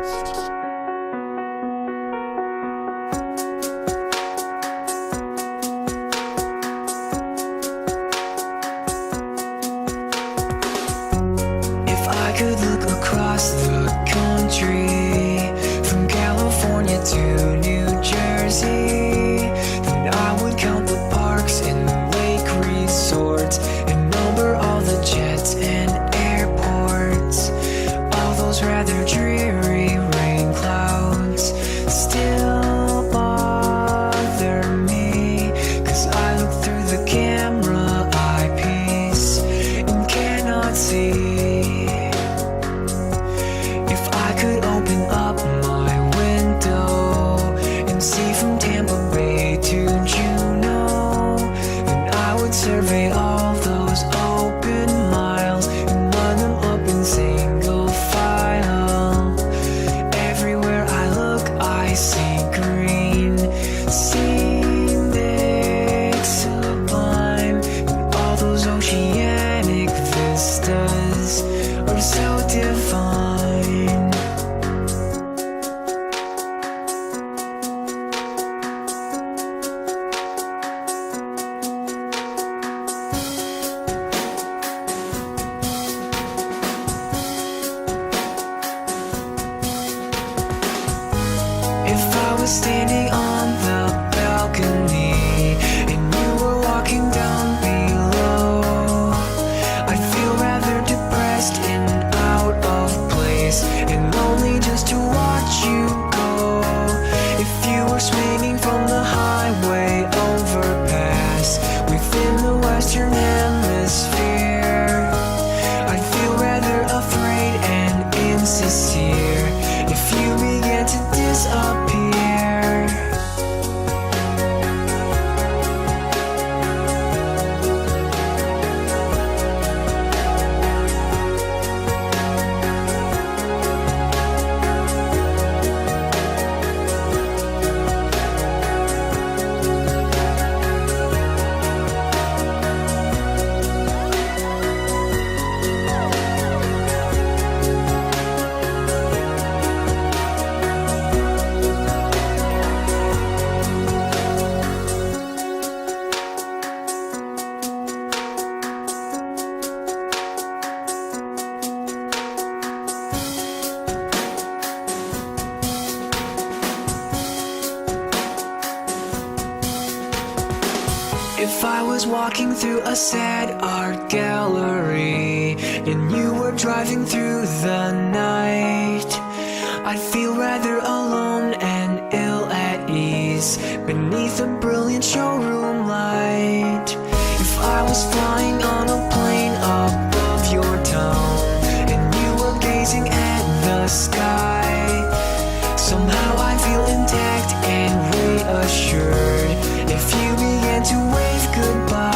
If I could look across the country, from California to New Jersey, then I would count the parks and lake resorts and number all the jets and airports. All those rather dreary rain clouds still bother me, 'cause I look through the camera eyepiece and cannot see. If I could open up my window and see from Tampa Bay to Juneau, then I would survey all those open miles and run them up in single file. Everywhere I look, I see green, scenic, sublime, and all those oceanic vistas are so divine. If I was standing on the balcony and you were walking down below, I'd feel rather depressed and out of place and lonely just to watch you go. If you were swinging from the highway overpass within the Western Hemisphere, I'd feel rather afraid and insincere if you began to disappear. If I was walking through a sad art gallery and you were driving through the night, I'd feel rather alone and ill at ease beneath a brilliant showroom light. If I was flying on a plane above your town and you were gazing at the sky, somehow I feel intact and reassured if you began to wave goodbye.